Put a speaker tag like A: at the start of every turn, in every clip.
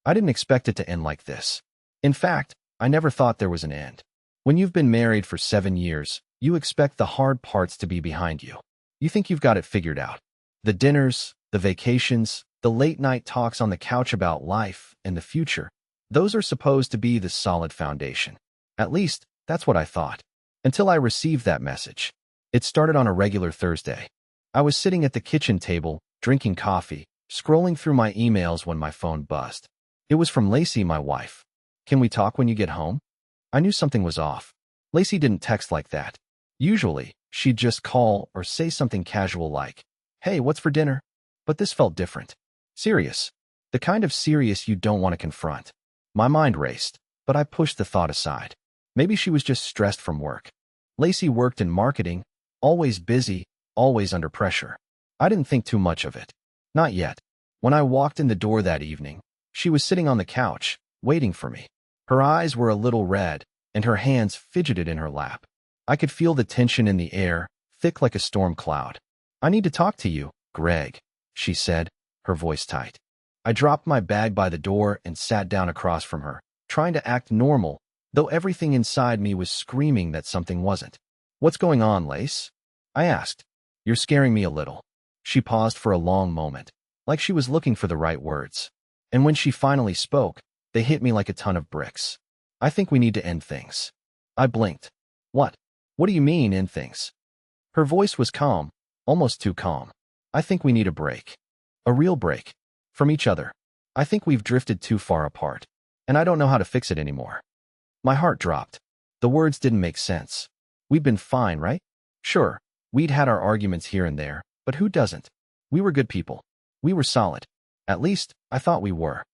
A: I didn't expect it to end like this. In fact, I never thought there was an end. When you've been married for 7 years, you expect the hard parts to be behind you. You think you've got it figured out. The dinners, the vacations, the late-night talks on the couch about life and the future, those are supposed to be the solid foundation. At least, that's what I thought. Until I received that message. It started on a regular Thursday. I was sitting at the kitchen table, drinking coffee, scrolling through my emails when my phone buzzed. It was from Lacey, my wife. "Can we talk when you get home?" I knew something was off. Lacey didn't text like that. Usually, she'd just call or say something casual like, "Hey, what's for dinner?" But this felt different. Serious. The kind of serious you don't want to confront. My mind raced, but I pushed the thought aside. Maybe she was just stressed from work. Lacey worked in marketing, always busy, always under pressure. I didn't think too much of it. Not yet. When I walked in the door that evening, she was sitting on the couch, waiting for me. Her eyes were a little red, and her hands fidgeted in her lap. I could feel the tension in the air, thick like a storm cloud. "I need to talk to you, Greg," she said, her voice tight. I dropped my bag by the door and sat down across from her, trying to act normal, though everything inside me was screaming that something wasn't. "What's going on, Lace?" I asked. "You're scaring me a little." She paused for a long moment, like she was looking for the right words. And when she finally spoke, they hit me like a ton of bricks. "I think we need to end things." I blinked. "What? What do you mean, end things?" Her voice was calm, almost too calm. "I think we need a break. A real break. From each other. I think we've drifted too far apart, and I don't know how to fix it anymore." My heart dropped. The words didn't make sense. We'd been fine, right? Sure, we'd had our arguments here and there, but who doesn't? We were good people. We were solid. At least, I thought we were.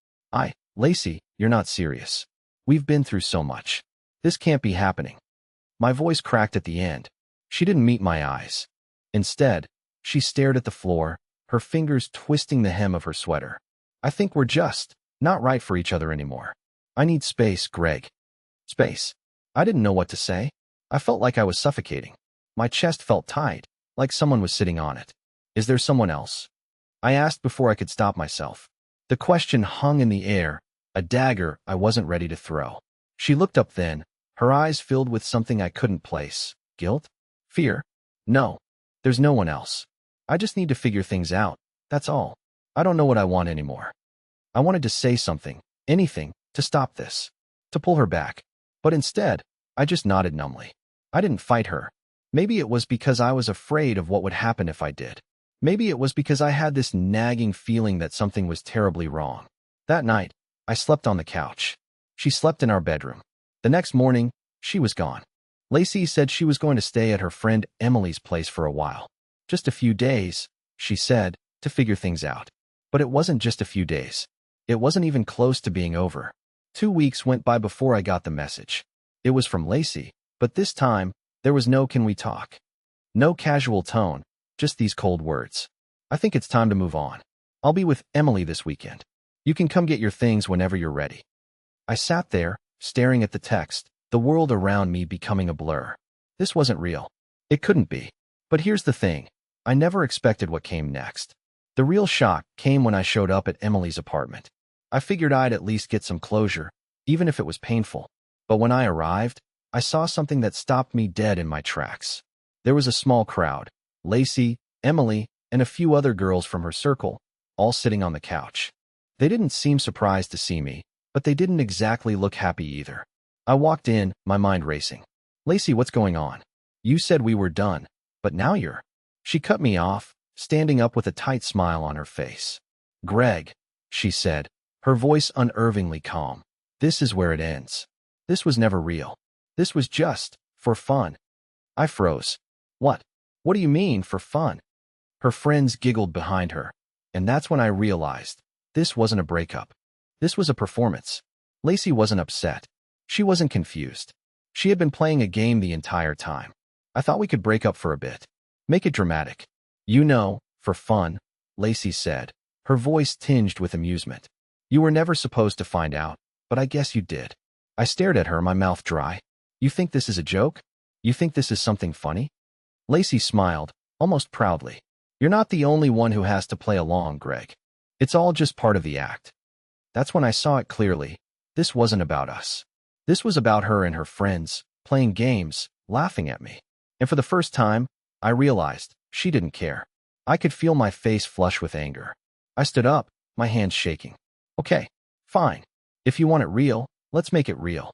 A: Lacey, you're not serious. We've been through so much. This can't be happening. My voice cracked at the end. She didn't meet my eyes. Instead, she stared at the floor, her fingers twisting the hem of her sweater. "I think we're just not right for each other anymore. I need space, Greg." Space. I didn't know what to say. I felt like I was suffocating. My chest felt tight, like someone was sitting on it. "Is there someone else?" I asked before I could stop myself. The question hung in the air, a dagger I wasn't ready to throw. She looked up then, her eyes filled with something I couldn't place. Guilt? Fear? "No. There's no one else. I just need to figure things out, that's all. I don't know what I want anymore." I wanted to say something, anything, to stop this, to pull her back. But instead, I just nodded numbly. I didn't fight her. Maybe it was because I was afraid of what would happen if I did. Maybe it was because I had this nagging feeling that something was terribly wrong. That night, I slept on the couch. She slept in our bedroom. The next morning, she was gone. Lacey said she was going to stay at her friend Emily's place for a while. Just a few days, she said, to figure things out. But it wasn't just a few days. It wasn't even close to being over. 2 weeks went by before I got the message. It was from Lacey, but this time, there was no "can we talk?" No casual tone, just these cold words. "I think it's time to move on. I'll be with Emily this weekend. You can come get your things whenever you're ready." I sat there, staring at the text, the world around me becoming a blur. This wasn't real. It couldn't be. But here's the thing. I never expected what came next. The real shock came when I showed up at Emily's apartment. I figured I'd at least get some closure, even if it was painful. But when I arrived, I saw something that stopped me dead in my tracks. There was a small crowd. Lacey, Emily, and a few other girls from her circle, all sitting on the couch. They didn't seem surprised to see me, but they didn't exactly look happy either. I walked in, my mind racing. "Lacey, what's going on? You said we were done, but now you're..." She cut me off, standing up with a tight smile on her face. "Greg," she said, her voice unnervingly calm. "This is where it ends. This was never real. This was just for fun." I froze. "What? What do you mean, for fun?" Her friends giggled behind her, and that's when I realized this wasn't a breakup. This was a performance. Lacey wasn't upset. She wasn't confused. She had been playing a game the entire time. "I thought we could break up for a bit. Make it dramatic. You know, for fun," Lacey said, her voice tinged with amusement. "You were never supposed to find out, but I guess you did." I stared at her, my mouth dry. "You think this is a joke? You think this is something funny?" Lacey smiled, almost proudly. "You're not the only one who has to play along, Greg. It's all just part of the act." That's when I saw it clearly. This wasn't about us. This was about her and her friends, playing games, laughing at me. And for the first time, I realized she didn't care. I could feel my face flush with anger. I stood up, my hands shaking. Okay, fine. If you want it real, let's make it real.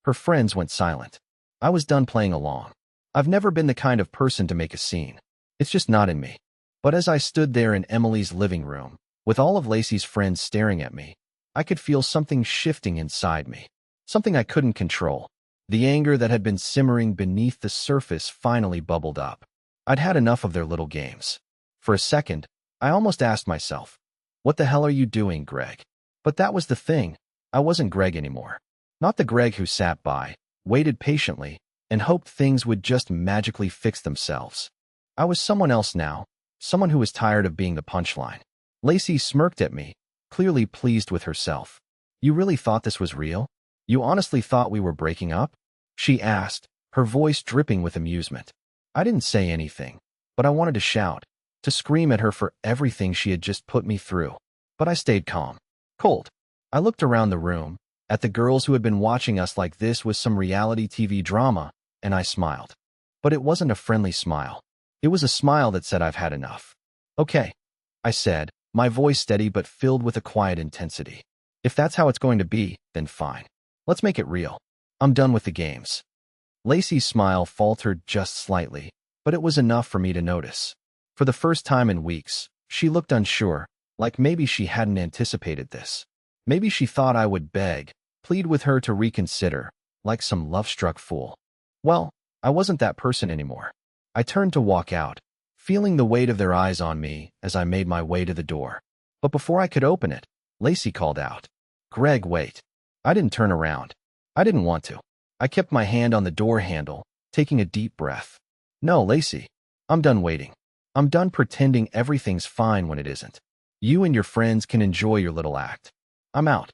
A: Her friends went silent. I was done playing along. I've never been the kind of person to make a scene. It's just not in me. But as I stood there in Emily's living room, with all of Lacey's friends staring at me, I could feel something shifting inside me. Something I couldn't control. The anger that had been simmering beneath the surface finally bubbled up. I'd had enough of their little games. For a second, I almost asked myself, what the hell are you doing, Greg? But that was the thing. I wasn't Greg anymore. Not the Greg who sat by, waited patiently, and hoped things would just magically fix themselves. I was someone else now, someone who was tired of being the punchline. Lacey smirked at me, clearly pleased with herself. You really thought this was real? You honestly thought we were breaking up? She asked, her voice dripping with amusement. I didn't say anything, but I wanted to shout, to scream at her for everything she had just put me through. But I stayed calm, cold. I looked around the room, at the girls who had been watching us like this was some reality TV drama, and I smiled. But it wasn't a friendly smile. It was a smile that said I've had enough. Okay, I said, my voice steady but filled with a quiet intensity. If that's how it's going to be, then fine. Let's make it real. I'm done with the games. Lacey's smile faltered just slightly, but it was enough for me to notice. For the first time in weeks, she looked unsure, like maybe she hadn't anticipated this. Maybe she thought I would beg, plead with her to reconsider, like some love-struck fool. Well, I wasn't that person anymore. I turned to walk out, feeling the weight of their eyes on me as I made my way to the door. But before I could open it, Lacey called out, Greg, wait. I didn't turn around. I didn't want to. I kept my hand on the door handle, taking a deep breath. No, Lacey, I'm done waiting. I'm done pretending everything's fine when it isn't. You and your friends can enjoy your little act. I'm out.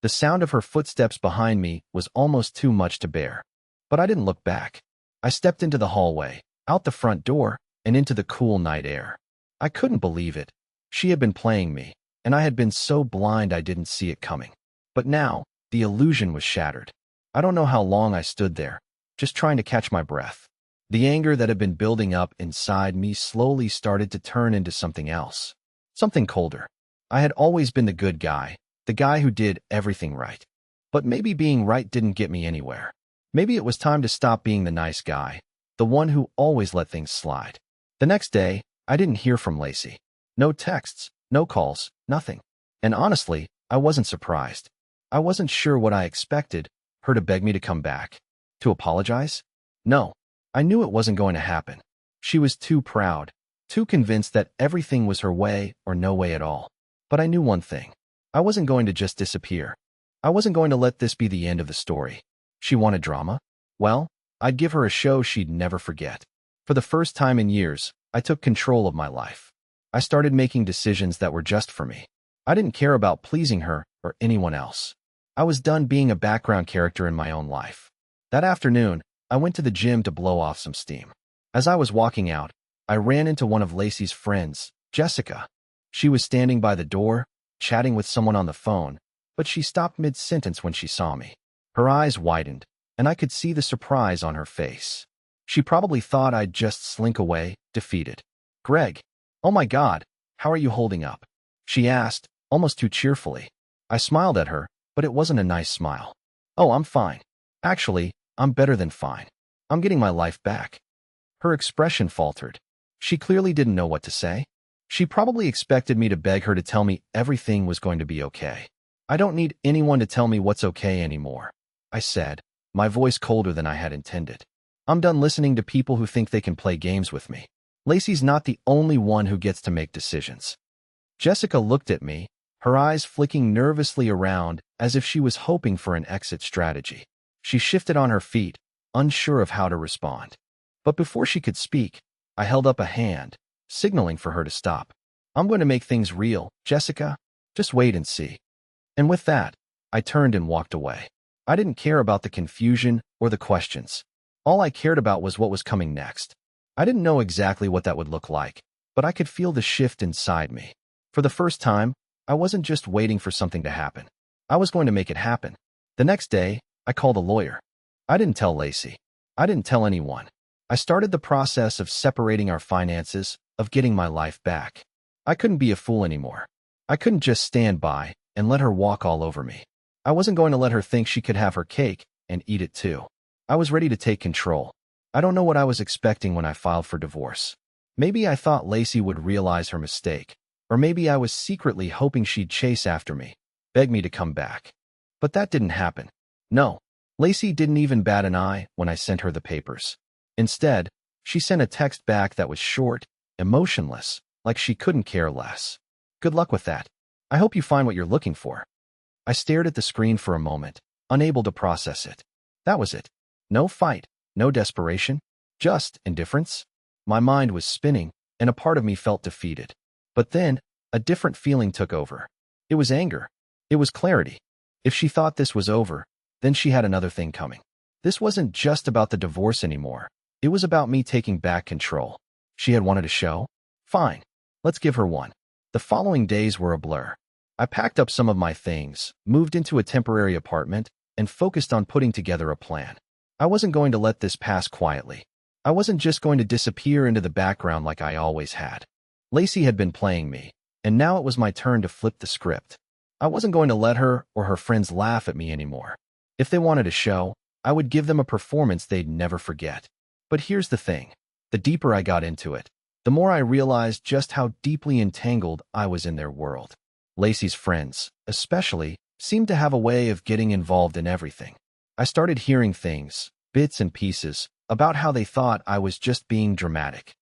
A: The sound of her footsteps behind me was almost too much to bear. But I didn't look back. I stepped into the hallway, out the front door, and into the cool night air. I couldn't believe it. She had been playing me, and I had been so blind I didn't see it coming. But now, the illusion was shattered. I don't know how long I stood there, just trying to catch my breath. The anger that had been building up inside me slowly started to turn into something else. Something colder. I had always been the good guy, the guy who did everything right. But maybe being right didn't get me anywhere. Maybe it was time to stop being the nice guy, the one who always let things slide. The next day, I didn't hear from Lacey. No texts, no calls, nothing. And honestly, I wasn't surprised. I wasn't sure what I expected, her to beg me to come back. To apologize? No. I knew it wasn't going to happen. She was too proud, too convinced that everything was her way or no way at all. But I knew one thing. I wasn't going to just disappear. I wasn't going to let this be the end of the story. She wanted drama? Well, I'd give her a show she'd never forget. For the first time in years, I took control of my life. I started making decisions that were just for me. I didn't care about pleasing her or anyone else. I was done being a background character in my own life. That afternoon, I went to the gym to blow off some steam. As I was walking out, I ran into one of Lacey's friends, Jessica. She was standing by the door, chatting with someone on the phone, but she stopped mid-sentence when she saw me. Her eyes widened, and I could see the surprise on her face. She probably thought I'd just slink away, defeated. Greg, oh my God, how are you holding up? She asked, almost too cheerfully. I smiled at her, but it wasn't a nice smile. Oh, I'm fine. Actually, I'm better than fine. I'm getting my life back. Her expression faltered. She clearly didn't know what to say. She probably expected me to beg her to tell me everything was going to be okay. I don't need anyone to tell me what's okay anymore, I said, my voice colder than I had intended. I'm done listening to people who think they can play games with me. Lacey's not the only one who gets to make decisions. Jessica looked at me, her eyes flicking nervously around as if she was hoping for an exit strategy. She shifted on her feet, unsure of how to respond. But before she could speak, I held up a hand, signaling for her to stop. I'm going to make things real, Jessica. Just wait and see. And with that, I turned and walked away. I didn't care about the confusion or the questions. All I cared about was what was coming next. I didn't know exactly what that would look like, but I could feel the shift inside me. For the first time, I wasn't just waiting for something to happen. I was going to make it happen. The next day, I called a lawyer. I didn't tell Lacey. I didn't tell anyone. I started the process of separating our finances, of getting my life back. I couldn't be a fool anymore. I couldn't just stand by and let her walk all over me. I wasn't going to let her think she could have her cake and eat it too. I was ready to take control. I don't know what I was expecting when I filed for divorce. Maybe I thought Lacey would realize her mistake, or maybe I was secretly hoping she'd chase after me, beg me to come back. But that didn't happen. No, Lacey didn't even bat an eye when I sent her the papers. Instead, she sent a text back that was short, emotionless, like she couldn't care less. Good luck with that. I hope you find what you're looking for. I stared at the screen for a moment, unable to process it. That was it. No fight, no desperation, just indifference. My mind was spinning, and a part of me felt defeated. But then, a different feeling took over. It was anger. It was clarity. If she thought this was over, then she had another thing coming. This wasn't just about the divorce anymore. It was about me taking back control. She had wanted a show? Fine. Let's give her one. The following days were a blur. I packed up some of my things, moved into a temporary apartment, and focused on putting together a plan. I wasn't going to let this pass quietly. I wasn't just going to disappear into the background like I always had. Lacey had been playing me, and now it was my turn to flip the script. I wasn't going to let her or her friends laugh at me anymore. If they wanted a show, I would give them a performance they'd never forget. But here's the thing. The deeper I got into it, the more I realized just how deeply entangled I was in their world. Lacey's friends, especially, seemed to have a way of getting involved in everything. I started hearing things, bits and pieces, about how they thought I was just being dramatic.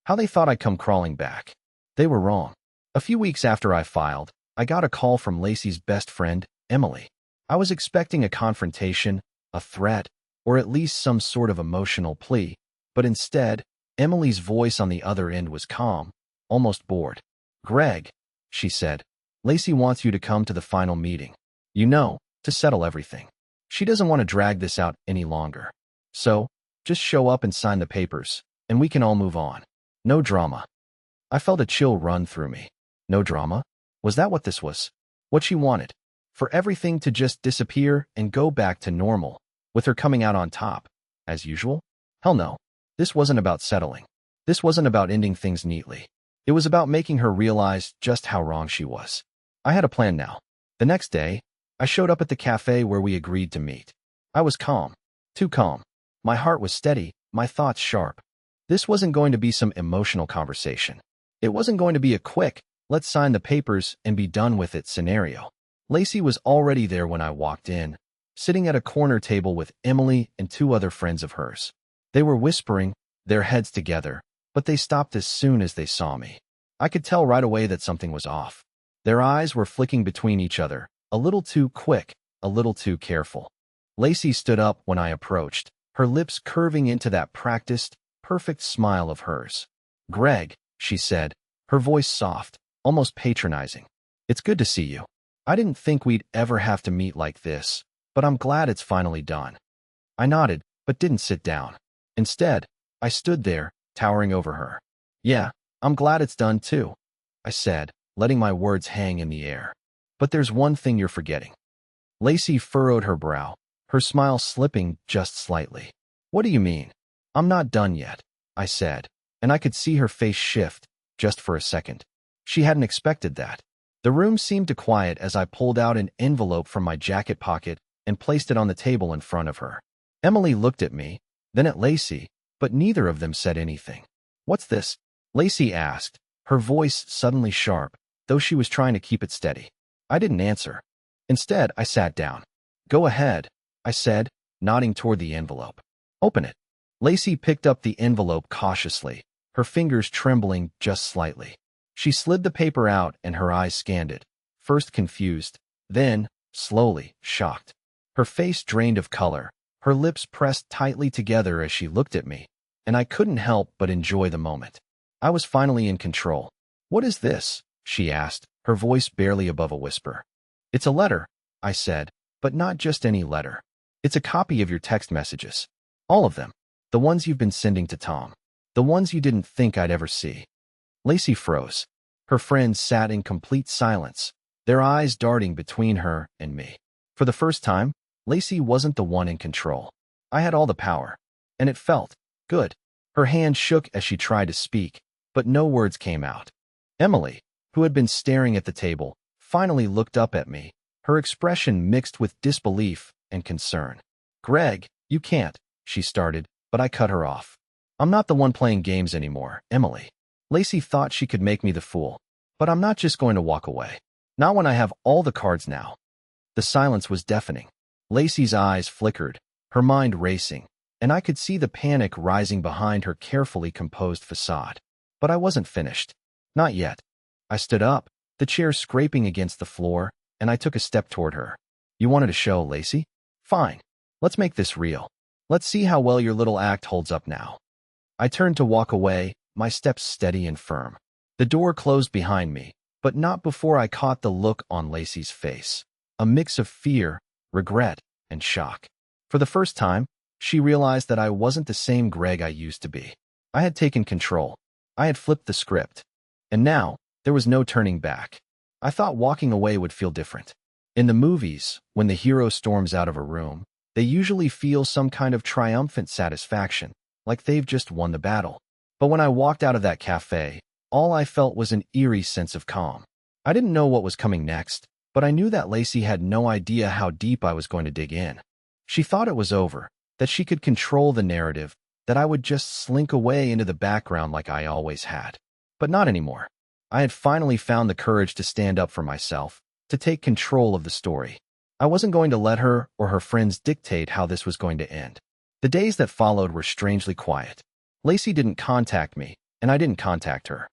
A: How they thought I'd come crawling back. They were wrong. A few weeks after I filed, I got a call from Lacey's best friend, Emily. I was expecting a confrontation, a threat, or at least some sort of emotional plea, but instead, Emily's voice on the other end was calm, almost bored. "Greg," she said, "Lacey wants you to come to the final meeting. You know, to settle everything. She doesn't want to drag this out any longer. So, just show up and sign the papers, and we can all move on. No drama." I felt a chill run through me. No drama? Was that what this was? What she wanted? For everything to just disappear and go back to normal, with her coming out on top, as usual? Hell no. This wasn't about settling. This wasn't about ending things neatly. It was about making her realize just how wrong she was. I had a plan now. The next day, I showed up at the cafe where we agreed to meet. I was calm. Too calm. My heart was steady, my thoughts sharp. This wasn't going to be some emotional conversation. It wasn't going to be a quick, let's sign the papers and be done with it scenario. Lacey was already there when I walked in, sitting at a corner table with Emily and two other friends of hers. They were whispering, their heads together, but they stopped as soon as they saw me. I could tell right away that something was off. Their eyes were flicking between each other, a little too quick, a little too careful. Lacey stood up when I approached, her lips curving into that practiced, perfect smile of hers. "Greg," she said, her voice soft, almost patronizing. "It's good to see you. I didn't think we'd ever have to meet like this, but I'm glad it's finally done." I nodded, but didn't sit down. Instead, I stood there, towering over her. "Yeah, I'm glad it's done too," I said, letting my words hang in the air. "But there's one thing you're forgetting." Lacey furrowed her brow, her smile slipping just slightly. "What do you mean?" "I'm not done yet," I said, and I could see her face shift, just for a second. She hadn't expected that. The room seemed to quiet as I pulled out an envelope from my jacket pocket and placed it on the table in front of her. Emily looked at me, then at Lacey, but neither of them said anything. "What's this?" Lacey asked, her voice suddenly sharp, though she was trying to keep it steady. I didn't answer. Instead, I sat down. "Go ahead," I said, nodding toward the envelope. "Open it." Lacey picked up the envelope cautiously, her fingers trembling just slightly. She slid the paper out and her eyes scanned it, first confused, then, slowly, shocked. Her face drained of color, her lips pressed tightly together as she looked at me, and I couldn't help but enjoy the moment. I was finally in control. "What is this?" she asked, her voice barely above a whisper. "It's a letter," I said, "but not just any letter. It's a copy of your text messages. All of them. The ones you've been sending to Tom. The ones you didn't think I'd ever see." Lacey froze. Her friends sat in complete silence, their eyes darting between her and me. For the first time, Lacey wasn't the one in control. I had all the power, and it felt good. Her hand shook as she tried to speak, but no words came out. Emily, who had been staring at the table, finally looked up at me, her expression mixed with disbelief and concern. "Greg, you can't," she started, but I cut her off. "I'm not the one playing games anymore, Emily." Lacey thought she could make me the fool, but I'm not just going to walk away. Not when I have all the cards now. The silence was deafening. Lacey's eyes flickered, her mind racing, and I could see the panic rising behind her carefully composed facade. But I wasn't finished. Not yet. I stood up, the chair scraping against the floor, and I took a step toward her. "You wanted a show, Lacey? Fine. Let's make this real. Let's see how well your little act holds up now." I turned to walk away, my steps steady and firm. The door closed behind me, but not before I caught the look on Lacey's face. A mix of fear, regret, and shock. For the first time, she realized that I wasn't the same Greg I used to be. I had taken control. I had flipped the script. And now, there was no turning back. I thought walking away would feel different. In the movies, when the hero storms out of a room, they usually feel some kind of triumphant satisfaction, like they've just won the battle. But when I walked out of that cafe, all I felt was an eerie sense of calm. I didn't know what was coming next, but I knew that Lacey had no idea how deep I was going to dig in. She thought it was over, that she could control the narrative, that I would just slink away into the background like I always had. But not anymore. I had finally found the courage to stand up for myself, to take control of the story. I wasn't going to let her or her friends dictate how this was going to end. The days that followed were strangely quiet. Lacey didn't contact me, and I didn't contact her.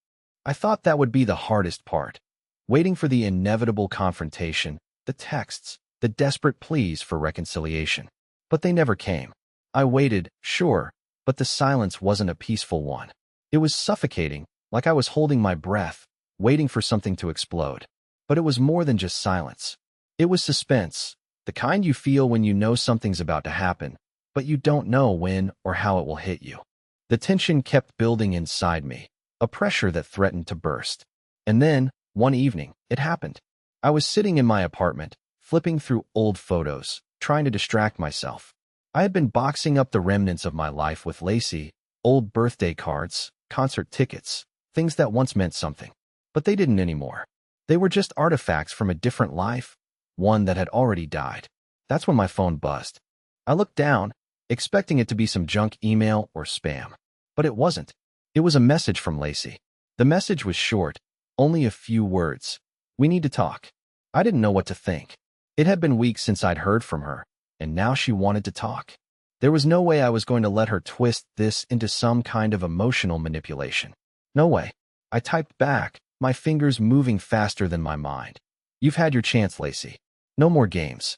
A: I thought that would be the hardest part, waiting for the inevitable confrontation, the texts, the desperate pleas for reconciliation. But they never came. I waited, sure, but the silence wasn't a peaceful one. It was suffocating, like I was holding my breath, waiting for something to explode. But it was more than just silence. It was suspense, the kind you feel when you know something's about to happen, but you don't know when or how it will hit you. The tension kept building inside me, a pressure that threatened to burst. And then, one evening, it happened. I was sitting in my apartment, flipping through old photos, trying to distract myself. I had been boxing up the remnants of my life with Lacey, old birthday cards, concert tickets, things that once meant something. But they didn't anymore. They were just artifacts from a different life, one that had already died. That's when my phone buzzed. I looked down, expecting it to be some junk email or spam. But it wasn't. It was a message from Lacey. The message was short, only a few words. "We need to talk." I didn't know what to think. It had been weeks since I'd heard from her, and now she wanted to talk. There was no way I was going to let her twist this into some kind of emotional manipulation. No way. I typed back, my fingers moving faster than my mind. "You've had your chance, Lacey. No more games."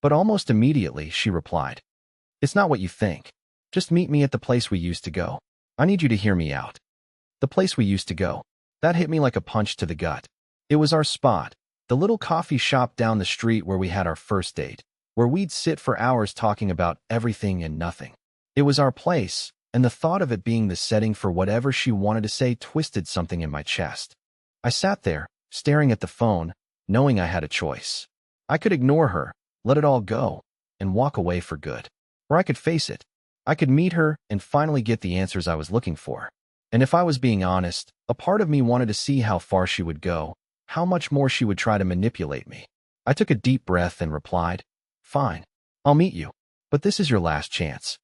A: But almost immediately, she replied, "It's not what you think. Just meet me at the place we used to go. I need you to hear me out." The place we used to go. That hit me like a punch to the gut. It was our spot, the little coffee shop down the street where we had our first date, where we'd sit for hours talking about everything and nothing. It was our place, and the thought of it being the setting for whatever she wanted to say twisted something in my chest. I sat there, staring at the phone, knowing I had a choice. I could ignore her, let it all go, and walk away for good. Or I could face it. I could meet her and finally get the answers I was looking for. And if I was being honest, a part of me wanted to see how far she would go, how much more she would try to manipulate me. I took a deep breath and replied, "Fine, I'll meet you, but this is your last chance."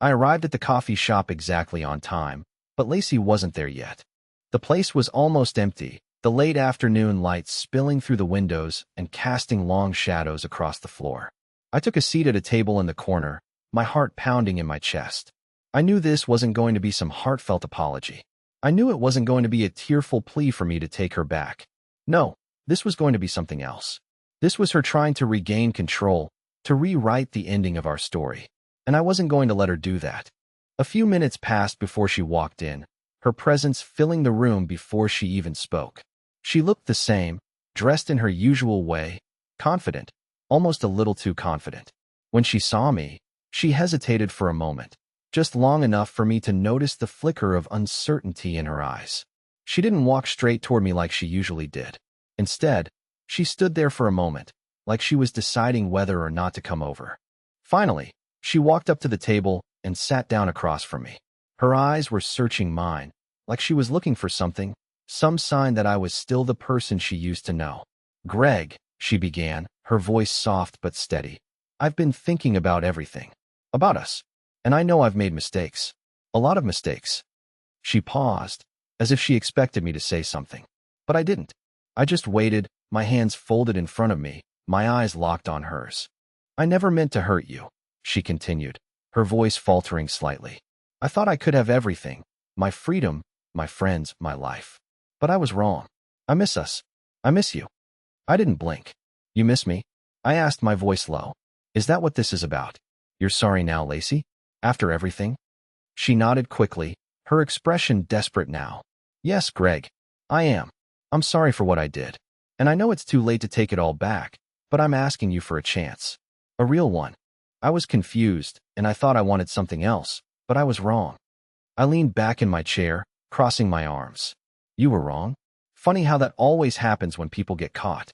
A: I arrived at the coffee shop exactly on time, but Lacey wasn't there yet. The place was almost empty, the late afternoon light spilling through the windows and casting long shadows across the floor. I took a seat at a table in the corner, my heart pounding in my chest. I knew this wasn't going to be some heartfelt apology. I knew it wasn't going to be a tearful plea for me to take her back. No, this was going to be something else. This was her trying to regain control, to rewrite the ending of our story. And I wasn't going to let her do that. A few minutes passed before she walked in, her presence filling the room before she even spoke. She looked the same, dressed in her usual way, confident, almost a little too confident. When she saw me, she hesitated for a moment, just long enough for me to notice the flicker of uncertainty in her eyes. She didn't walk straight toward me like she usually did. Instead, She stood there for a moment, like she was deciding whether or not to come over. Finally, she walked up to the table and sat down across from me. Her eyes were searching mine, like she was looking for something, some sign that I was still the person she used to know. "Greg," she began, her voice soft but steady. "I've been thinking about everything. About us. And I know I've made mistakes. A lot of mistakes." She paused, as if she expected me to say something. But I didn't. I just waited, my hands folded in front of me, my eyes locked on hers. "I never meant to hurt you," she continued, her voice faltering slightly. "I thought I could have everything, my freedom, my friends, my life. But I was wrong. I miss us. I miss you." I didn't blink. "You miss me?" I asked, my voice low. "Is that what this is about? You're sorry now, Lacey? After everything?" She nodded quickly, her expression desperate now. "Yes, Greg. I am. I'm sorry for what I did. And I know it's too late to take it all back, but I'm asking you for a chance. A real one. I was confused, and I thought I wanted something else, but I was wrong." I leaned back in my chair, crossing my arms. "You were wrong? Funny how that always happens when people get caught."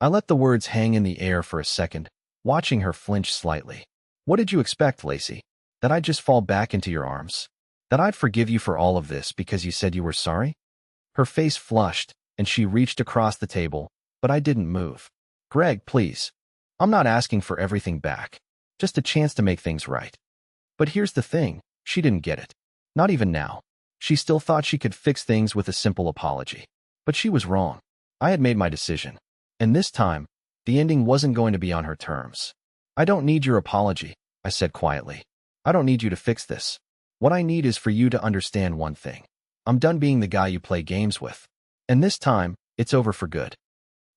A: I let the words hang in the air for a second, watching her flinch slightly. "What did you expect, Lacey? That I'd just fall back into your arms? That I'd forgive you for all of this because you said you were sorry?" Her face flushed, and she reached across the table, but I didn't move. "Greg, please. I'm not asking for everything back. Just a chance to make things right." But here's the thing, she didn't get it. Not even now. She still thought she could fix things with a simple apology. But she was wrong. I had made my decision. And this time, the ending wasn't going to be on her terms. "I don't need your apology," I said quietly. "I don't need you to fix this. What I need is for you to understand one thing. I'm done being the guy you play games with. And this time, it's over for good."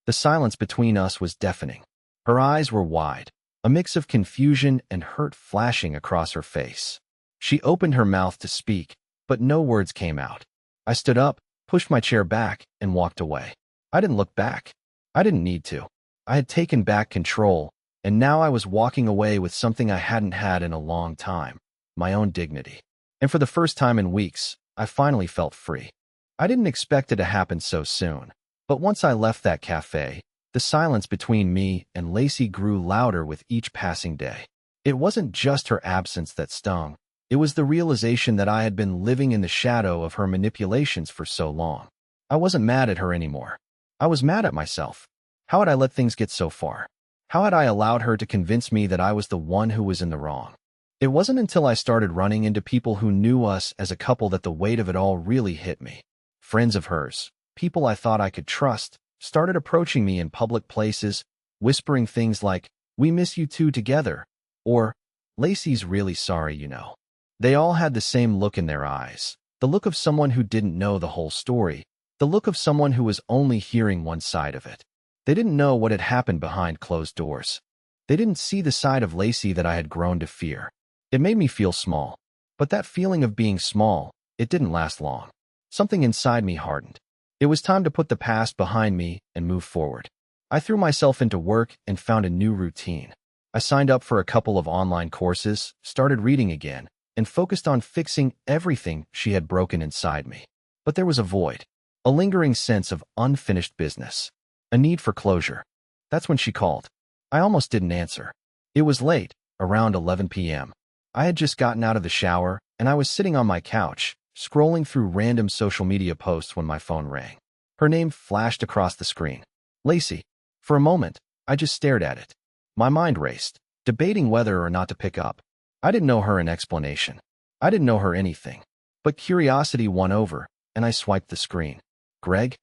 A: The silence between us was deafening. Her eyes were wide, a mix of confusion and hurt flashing across her face. She opened her mouth to speak, but no words came out. I stood up, pushed my chair back, and walked away. I didn't look back. I didn't need to. I had taken back control, and now I was walking away with something I hadn't had in a long time, my own dignity. And for the first time in weeks, I finally felt free. I didn't expect it to happen so soon, but once I left that cafe, the silence between me and Lacey grew louder with each passing day. It wasn't just her absence that stung. It was the realization that I had been living in the shadow of her manipulations for so long. I wasn't mad at her anymore. I was mad at myself. How had I let things get so far? How had I allowed her to convince me that I was the one who was in the wrong? It wasn't until I started running into people who knew us as a couple that the weight of it all really hit me. Friends of hers, people I thought I could trust, started approaching me in public places, whispering things like, "We miss you two together," or, "Lacey's really sorry, you know." They all had the same look in their eyes, the look of someone who didn't know the whole story, the look of someone who was only hearing one side of it. They didn't know what had happened behind closed doors. They didn't see the side of Lacey that I had grown to fear. It made me feel small, but that feeling of being small, it didn't last long. Something inside me hardened. It was time to put the past behind me and move forward. I threw myself into work and found a new routine. I signed up for a couple of online courses, started reading again, and focused on fixing everything she had broken inside me. But there was a void, a lingering sense of unfinished business, a need for closure. That's when she called. I almost didn't answer. It was late, around 11 p.m. I had just gotten out of the shower, and I was sitting on my couch, scrolling through random social media posts when my phone rang. Her name flashed across the screen. Lacey. For a moment, I just stared at it. My mind raced, debating whether or not to pick up. I didn't know her an explanation. I didn't know her anything. But curiosity won over, and I swiped the screen. "Greg?"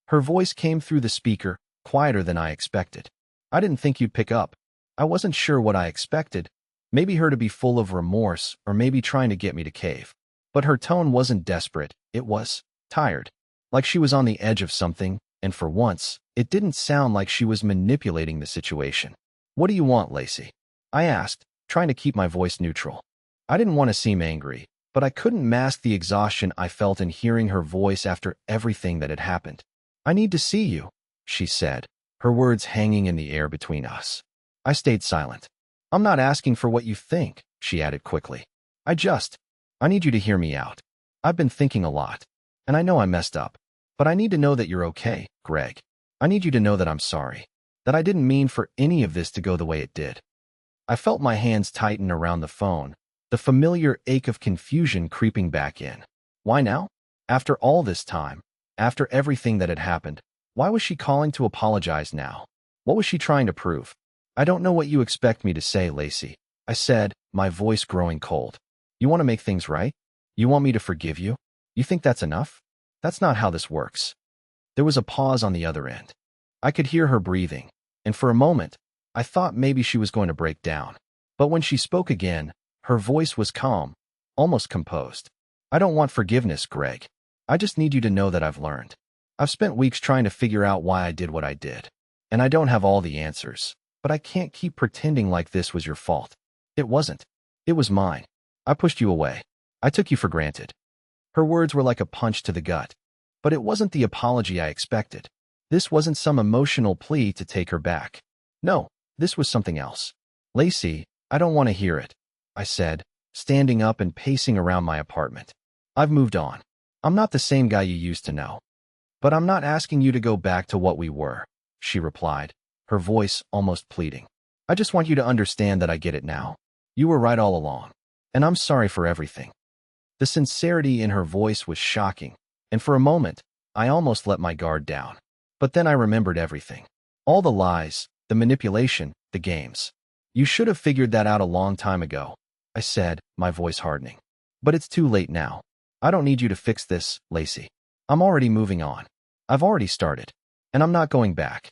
A: Her voice came through the speaker, quieter than I expected. "I didn't think you'd pick up." I wasn't sure what I expected. Maybe her to be full of remorse, or maybe trying to get me to cave. But her tone wasn't desperate, it was tired. Like she was on the edge of something, and for once, it didn't sound like she was manipulating the situation. "What do you want, Lacey?" I asked, trying to keep my voice neutral. I didn't want to seem angry, but I couldn't mask the exhaustion I felt in hearing her voice after everything that had happened. "I need to see you," she said, her words hanging in the air between us. I stayed silent. "I'm not asking for what you think," she added quickly. I need you to hear me out. I've been thinking a lot, and I know I messed up, but I need to know that you're okay, Greg." I need you to know that I'm sorry, that I didn't mean for any of this to go the way it did. I felt my hands tighten around the phone, the familiar ache of confusion creeping back in. Why now? After all this time, after everything that had happened, why was she calling to apologize now? What was she trying to prove? I don't know what you expect me to say, Lacey, I said, my voice growing cold. You want to make things right? You want me to forgive you? You think that's enough? That's not how this works. There was a pause on the other end. I could hear her breathing, and for a moment, I thought maybe she was going to break down. But when she spoke again, her voice was calm, almost composed. I don't want forgiveness, Greg. I just need you to know that I've learned. I've spent weeks trying to figure out why I did what I did. And I don't have all the answers, but I can't keep pretending like this was your fault. It wasn't. It was mine. I pushed you away. I took you for granted. Her words were like a punch to the gut. But it wasn't the apology I expected. This wasn't some emotional plea to take her back. No, this was something else. Lacey, I don't want to hear it, I said, standing up and pacing around my apartment. I've moved on. I'm not the same guy you used to know. But I'm not asking you to go back to what we were, she replied, her voice almost pleading. I just want you to understand that I get it now. You were right all along. And I'm sorry for everything. The sincerity in her voice was shocking, and for a moment, I almost let my guard down. But then I remembered everything. All the lies, the manipulation, the games. You should have figured that out a long time ago, I said, my voice hardening. But it's too late now. I don't need you to fix this, Lacey. I'm already moving on. I've already started. And I'm not going back.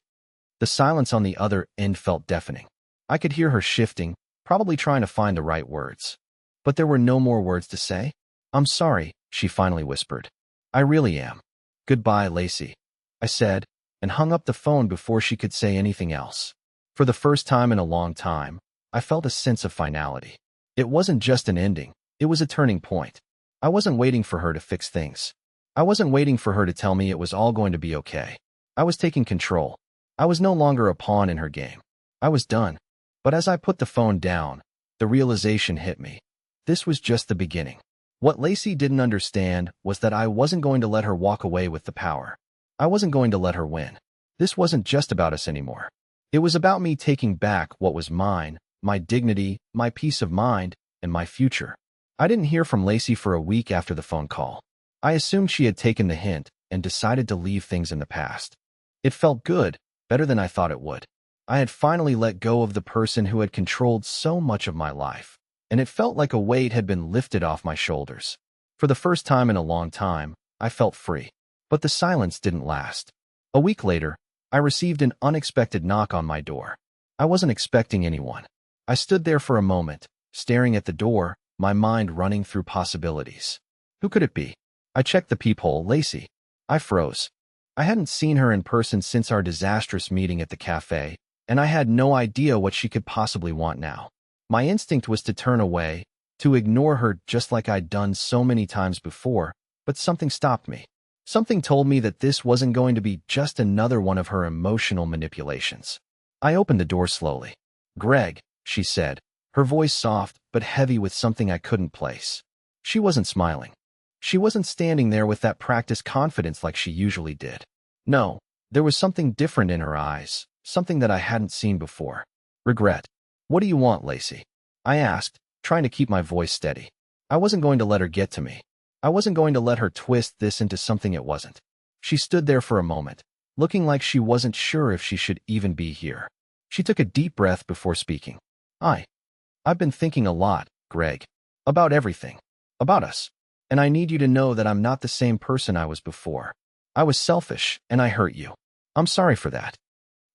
A: The silence on the other end felt deafening. I could hear her shifting, probably trying to find the right words. But there were no more words to say. I'm sorry, she finally whispered. I really am. Goodbye, Lacey, I said, and hung up the phone before she could say anything else. For the first time in a long time, I felt a sense of finality. It wasn't just an ending, it was a turning point. I wasn't waiting for her to fix things. I wasn't waiting for her to tell me it was all going to be okay. I was taking control. I was no longer a pawn in her game. I was done. But as I put the phone down, the realization hit me. This was just the beginning. What Lacey didn't understand was that I wasn't going to let her walk away with the power. I wasn't going to let her win. This wasn't just about us anymore. It was about me taking back what was mine, my dignity, my peace of mind, and my future. I didn't hear from Lacey for a week after the phone call. I assumed she had taken the hint and decided to leave things in the past. It felt good, better than I thought it would. I had finally let go of the person who had controlled so much of my life, and it felt like a weight had been lifted off my shoulders. For the first time in a long time, I felt free. But the silence didn't last. A week later, I received an unexpected knock on my door. I wasn't expecting anyone. I stood there for a moment, staring at the door, my mind running through possibilities. Who could it be? I checked the peephole. Lacey. I froze. I hadn't seen her in person since our disastrous meeting at the cafe, and I had no idea what she could possibly want now. My instinct was to turn away, to ignore her just like I'd done so many times before, but something stopped me. Something told me that this wasn't going to be just another one of her emotional manipulations. I opened the door slowly. Greg, she said, her voice soft but heavy with something I couldn't place. She wasn't smiling. She wasn't standing there with that practiced confidence like she usually did. No, there was something different in her eyes, something that I hadn't seen before. Regret. What do you want, Lacey? I asked, trying to keep my voice steady. I wasn't going to let her get to me. I wasn't going to let her twist this into something it wasn't. She stood there for a moment, looking like she wasn't sure if she should even be here. She took a deep breath before speaking. I've been thinking a lot, Greg. About everything. About us. And I need you to know that I'm not the same person I was before. I was selfish, and I hurt you. I'm sorry for that.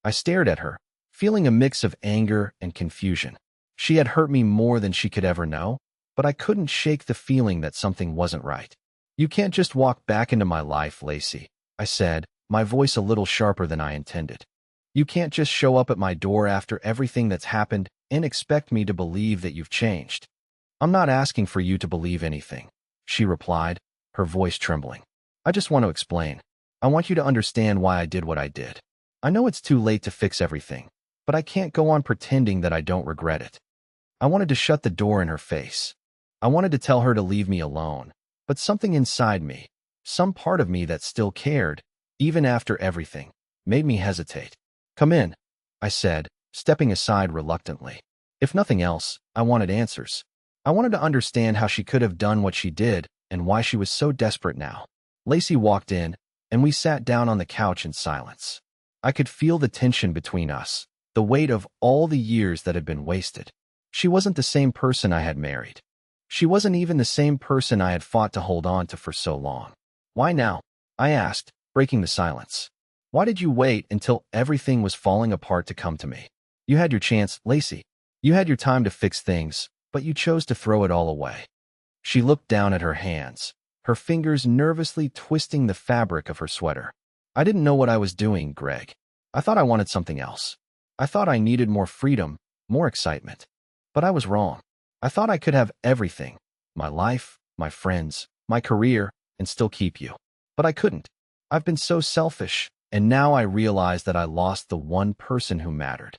A: I stared at her, feeling a mix of anger and confusion. She had hurt me more than she could ever know, but I couldn't shake the feeling that something wasn't right. You can't just walk back into my life, Lacey, I said, my voice a little sharper than I intended. You can't just show up at my door after everything that's happened and expect me to believe that you've changed. I'm not asking for you to believe anything, she replied, her voice trembling. I just want to explain. I want you to understand why I did what I did. I know it's too late to fix everything, but I can't go on pretending that I don't regret it. I wanted to shut the door in her face. I wanted to tell her to leave me alone, but something inside me, some part of me that still cared, even after everything, made me hesitate. "Come in," I said, stepping aside reluctantly. If nothing else, I wanted answers. I wanted to understand how she could have done what she did and why she was so desperate now. Lacey walked in, and we sat down on the couch in silence. I could feel the tension between us, the weight of all the years that had been wasted. She wasn't the same person I had married. She wasn't even the same person I had fought to hold on to for so long. "Why now?" I asked, breaking the silence. "Why did you wait until everything was falling apart to come to me? You had your chance, Lacey. You had your time to fix things, but you chose to throw it all away." She looked down at her hands, her fingers nervously twisting the fabric of her sweater. "I didn't know what I was doing, Greg. I thought I wanted something else. I thought I needed more freedom, more excitement. But I was wrong. I thought I could have everything, my life, my friends, my career, and still keep you. But I couldn't. I've been so selfish, and now I realize that I lost the one person who mattered."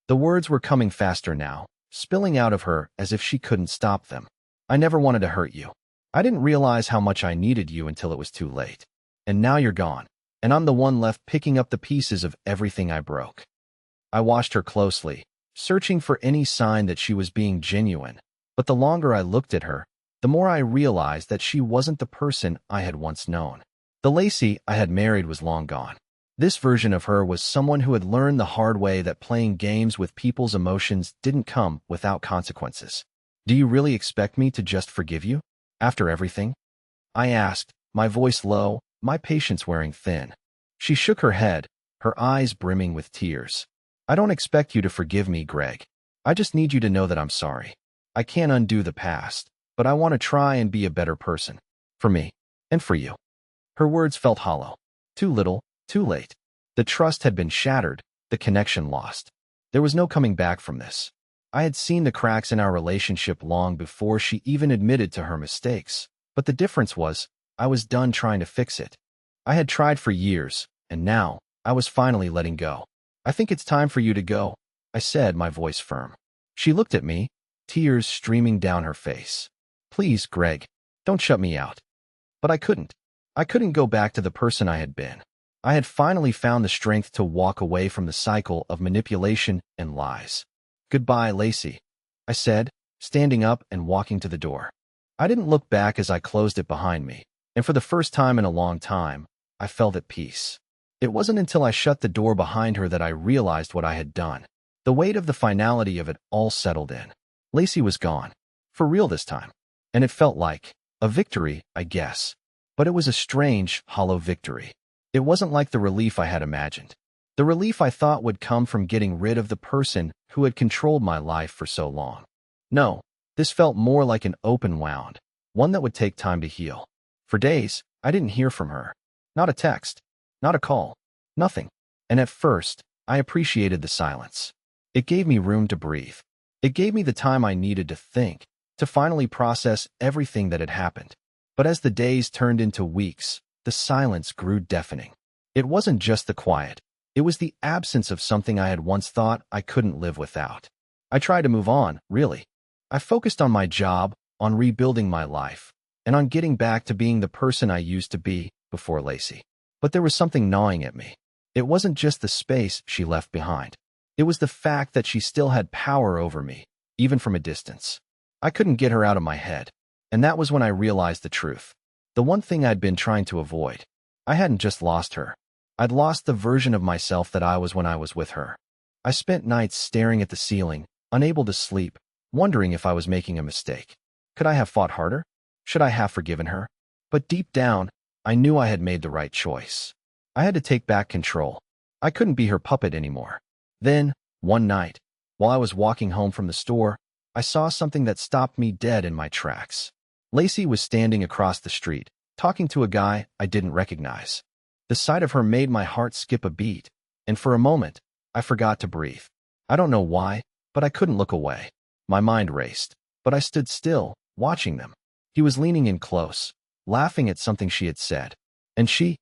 A: The words were coming faster now, spilling out of her as if she couldn't stop them. "I never wanted to hurt you. I didn't realize how much I needed you until it was too late. And now you're gone, and I'm the one left picking up the pieces of everything I broke." I watched her closely, searching for any sign that she was being genuine. But the longer I looked at her, the more I realized that she wasn't the person I had once known. The Lacey I had married was long gone. This version of her was someone who had learned the hard way that playing games with people's emotions didn't come without consequences. "Do you really expect me to just forgive you? After everything?" I asked, my voice low, my patience wearing thin. She shook her head, her eyes brimming with tears. "I don't expect you to forgive me, Greg. I just need you to know that I'm sorry. I can't undo the past, but I want to try and be a better person. For me, and for you." Her words felt hollow. Too little, too late. The trust had been shattered, the connection lost. There was no coming back from this. I had seen the cracks in our relationship long before she even admitted to her mistakes. But the difference was, I was done trying to fix it. I had tried for years, and now, I was finally letting go. "I think it's time for you to go," I said, my voice firm. She looked at me, tears streaming down her face. "Please, Greg, don't shut me out." But I couldn't. I couldn't go back to the person I had been. I had finally found the strength to walk away from the cycle of manipulation and lies. "Goodbye, Lacey," I said, standing up and walking to the door. I didn't look back as I closed it behind me, and for the first time in a long time, I felt at peace. It wasn't until I shut the door behind her that I realized what I had done. The weight of the finality of it all settled in. Lacey was gone. For real this time. And it felt like a victory, I guess. But it was a strange, hollow victory. It wasn't like the relief I had imagined. The relief I thought would come from getting rid of the person who had controlled my life for so long. No, this felt more like an open wound, one that would take time to heal. For days, I didn't hear from her. Not a text, not a call, nothing. And at first, I appreciated the silence. It gave me room to breathe. It gave me the time I needed to think, to finally process everything that had happened. But as the days turned into weeks, the silence grew deafening. It wasn't just the quiet. It was the absence of something I had once thought I couldn't live without. I tried to move on, really. I focused on my job, on rebuilding my life, and on getting back to being the person I used to be before Lacey. But there was something gnawing at me. It wasn't just the space she left behind. It was the fact that she still had power over me, even from a distance. I couldn't get her out of my head, and that was when I realized the truth. The one thing I'd been trying to avoid. I hadn't just lost her. I'd lost the version of myself that I was when I was with her. I spent nights staring at the ceiling, unable to sleep, wondering if I was making a mistake. Could I have fought harder? Should I have forgiven her? But deep down, I knew I had made the right choice. I had to take back control. I couldn't be her puppet anymore. Then, one night, while I was walking home from the store, I saw something that stopped me dead in my tracks. Lacey was standing across the street, talking to a guy I didn't recognize. The sight of her made my heart skip a beat, and for a moment, I forgot to breathe. I don't know why, but I couldn't look away. My mind raced, but I stood still, watching them. He was leaning in close, laughing at something she had said. And she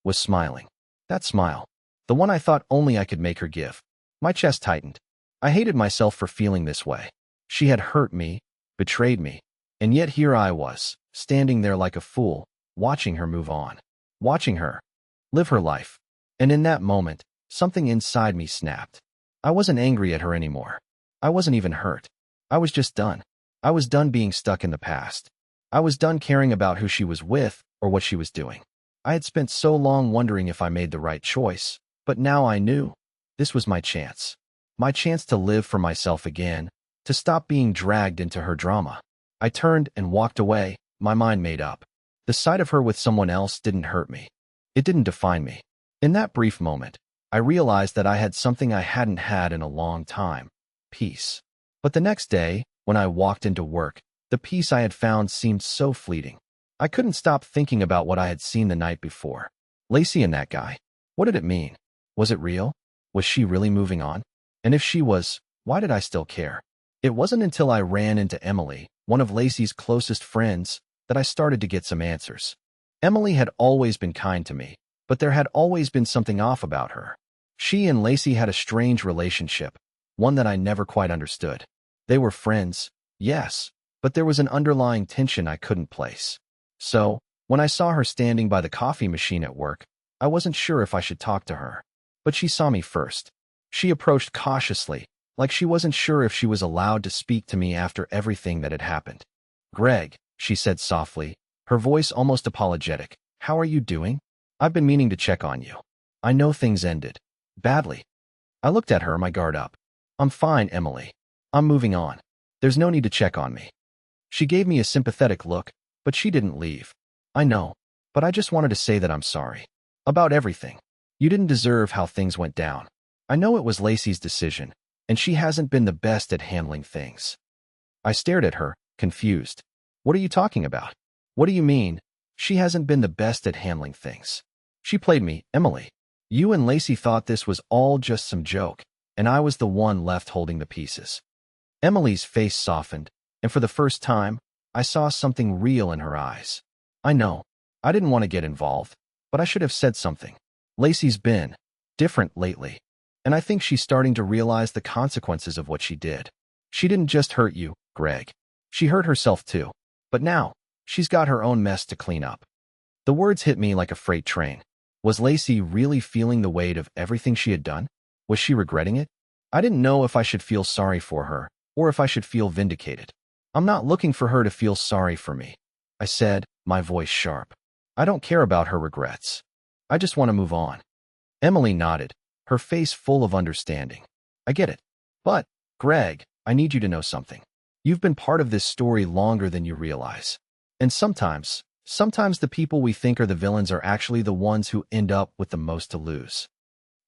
A: was smiling. That smile. The one I thought only I could make her give. My chest tightened. I hated myself for feeling this way. She had hurt me, betrayed me, and yet here I was, standing there like a fool, watching her move on. Watching her live her life. And in that moment, something inside me snapped. I wasn't angry at her anymore. I wasn't even hurt. I was just done. I was done being stuck in the past. I was done caring about who she was with or what she was doing. I had spent so long wondering if I made the right choice, but now I knew. This was my chance. My chance to live for myself again, to stop being dragged into her drama. I turned and walked away, my mind made up. The sight of her with someone else didn't hurt me. It didn't define me. In that brief moment, I realized that I had something I hadn't had in a long time: peace. But the next day, when I walked into work, the peace I had found seemed so fleeting. I couldn't stop thinking about what I had seen the night before. Lacey and that guy. What did it mean? Was it real? Was she really moving on? And if she was, why did I still care? It wasn't until I ran into Emily, one of Lacey's closest friends, that I started to get some answers. Emily had always been kind to me, but there had always been something off about her. She and Lacey had a strange relationship, one that I never quite understood. They were friends, yes, but there was an underlying tension I couldn't place. So, when I saw her standing by the coffee machine at work, I wasn't sure if I should talk to her. But she saw me first. She approached cautiously, like she wasn't sure if she was allowed to speak to me after everything that had happened. "Greg," she said softly, her voice almost apologetic, "how are you doing? I've been meaning to check on you. I know things ended badly." I looked at her, my guard up. "I'm fine, Emily. I'm moving on. There's no need to check on me." She gave me a sympathetic look, but she didn't leave. "I know, but I just wanted to say that I'm sorry. About everything. You didn't deserve how things went down. I know it was Lacey's decision, and she hasn't been the best at handling things." I stared at her, confused. "What are you talking about? What do you mean, she hasn't been the best at handling things?" She played me. "Emily, you and Lacey thought this was all just some joke, and I was the one left holding the pieces." Emily's face softened, and for the first time, I saw something real in her eyes. "I know. I didn't want to get involved, but I should have said something. Lacey's been different lately, and I think she's starting to realize the consequences of what she did. She didn't just hurt you, Greg. She hurt herself too. But now, she's got her own mess to clean up." The words hit me like a freight train. Was Lacey really feeling the weight of everything she had done? Was she regretting it? I didn't know if I should feel sorry for her, or if I should feel vindicated. "I'm not looking for her to feel sorry for me," I said, my voice sharp. "I don't care about her regrets. I just want to move on." Emily nodded, her face full of understanding. "I get it. But, Greg, I need you to know something. You've been part of this story longer than you realize. And sometimes the people we think are the villains are actually the ones who end up with the most to lose."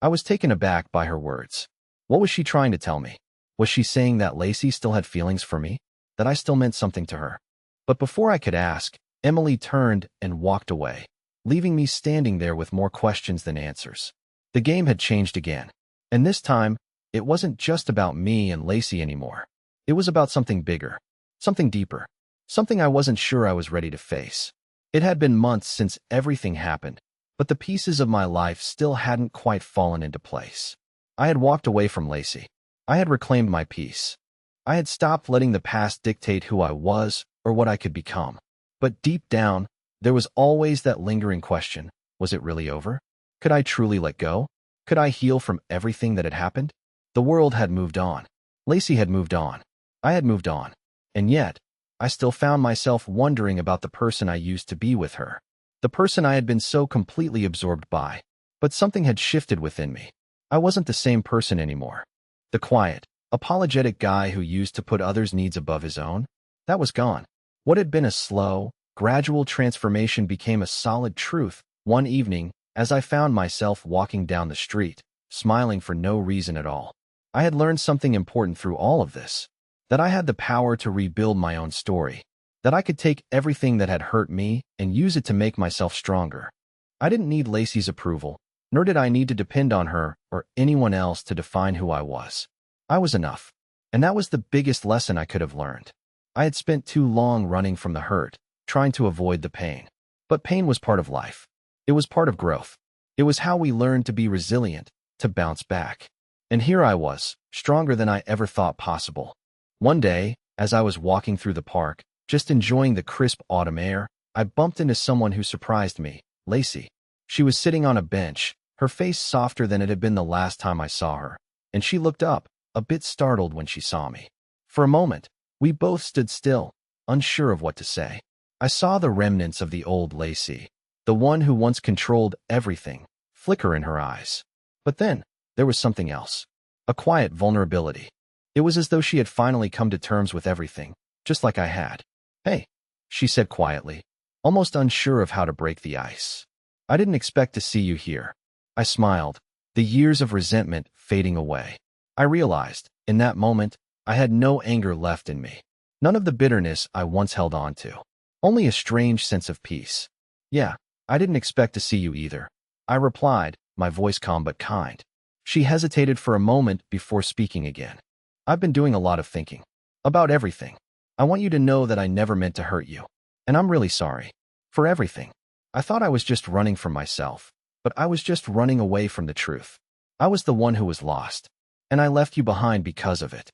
A: I was taken aback by her words. What was she trying to tell me? Was she saying that Lacey still had feelings for me? That I still meant something to her? But before I could ask, Emily turned and walked away, leaving me standing there with more questions than answers. The game had changed again. And this time, it wasn't just about me and Lacey anymore. It was about something bigger, something deeper, something I wasn't sure I was ready to face. It had been months since everything happened, but the pieces of my life still hadn't quite fallen into place. I had walked away from Lacey. I had reclaimed my peace. I had stopped letting the past dictate who I was or what I could become. But deep down, there was always that lingering question: was it really over? Could I truly let go? Could I heal from everything that had happened? The world had moved on. Lacey had moved on. I had moved on. And yet, I still found myself wondering about the person I used to be with her. The person I had been so completely absorbed by. But something had shifted within me. I wasn't the same person anymore. The quiet, apologetic guy who used to put others' needs above his own, that was gone. What had been a slow, gradual transformation became a solid truth one evening as I found myself walking down the street, smiling for no reason at all. I had learned something important through all of this: that I had the power to rebuild my own story, that I could take everything that had hurt me and use it to make myself stronger. I didn't need Lacey's approval, nor did I need to depend on her or anyone else to define who I was. I was enough, and that was the biggest lesson I could have learned. I had spent too long running from the hurt, trying to avoid the pain. But pain was part of life. It was part of growth. It was how we learned to be resilient, to bounce back. And here I was, stronger than I ever thought possible. One day, as I was walking through the park, just enjoying the crisp autumn air, I bumped into someone who surprised me: Lacey. She was sitting on a bench, her face softer than it had been the last time I saw her, and she looked up, a bit startled when she saw me. For a moment, we both stood still, unsure of what to say. I saw the remnants of the old Lacey, the one who once controlled everything, flicker in her eyes. But then, there was something else. A quiet vulnerability. It was as though she had finally come to terms with everything, just like I had. "Hey," she said quietly, almost unsure of how to break the ice. "I didn't expect to see you here." I smiled, the years of resentment fading away. I realized, in that moment, I had no anger left in me. None of the bitterness I once held on to. Only a strange sense of peace. "Yeah, I didn't expect to see you either," I replied, my voice calm but kind. She hesitated for a moment before speaking again. "I've been doing a lot of thinking. About everything. I want you to know that I never meant to hurt you. And I'm really sorry. For everything. I thought I was just running from myself. But I was just running away from the truth. I was the one who was lost. And I left you behind because of it."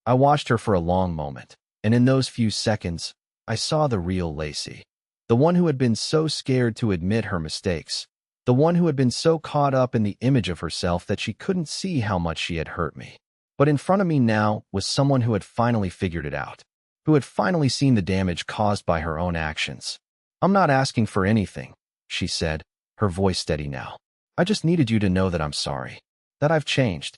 A: I watched her for a long moment, and in those few seconds, I saw the real Lacey. The one who had been so scared to admit her mistakes. The one who had been so caught up in the image of herself that she couldn't see how much she had hurt me. But in front of me now was someone who had finally figured it out. Who had finally seen the damage caused by her own actions. "I'm not asking for anything," she said, her voice steady now. "I just needed you to know that I'm sorry. That I've changed."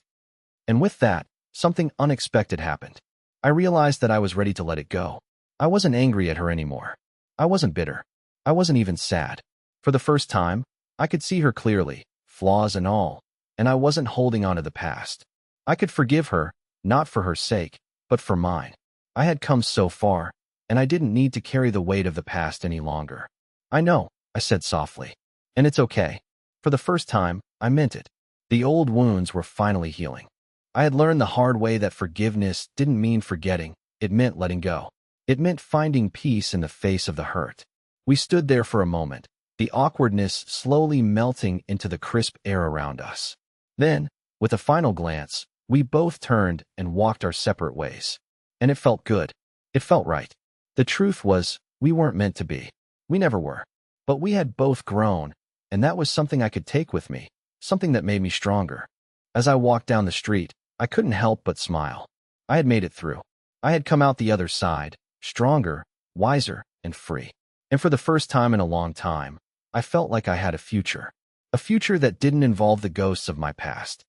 A: And with that, something unexpected happened. I realized that I was ready to let it go. I wasn't angry at her anymore. I wasn't bitter. I wasn't even sad. For the first time, I could see her clearly, flaws and all, and I wasn't holding on to the past. I could forgive her, not for her sake, but for mine. I had come so far, and I didn't need to carry the weight of the past any longer. "I know," I said softly. "And it's okay." For the first time, I meant it. The old wounds were finally healing. I had learned the hard way that forgiveness didn't mean forgetting, it meant letting go. It meant finding peace in the face of the hurt. We stood there for a moment, the awkwardness slowly melting into the crisp air around us. Then, with a final glance, we both turned and walked our separate ways. And it felt good. It felt right. The truth was, we weren't meant to be. We never were. But we had both grown, and that was something I could take with me, something that made me stronger. As I walked down the street, I couldn't help but smile. I had made it through. I had come out the other side, stronger, wiser, and free. And for the first time in a long time, I felt like I had a future. A future that didn't involve the ghosts of my past.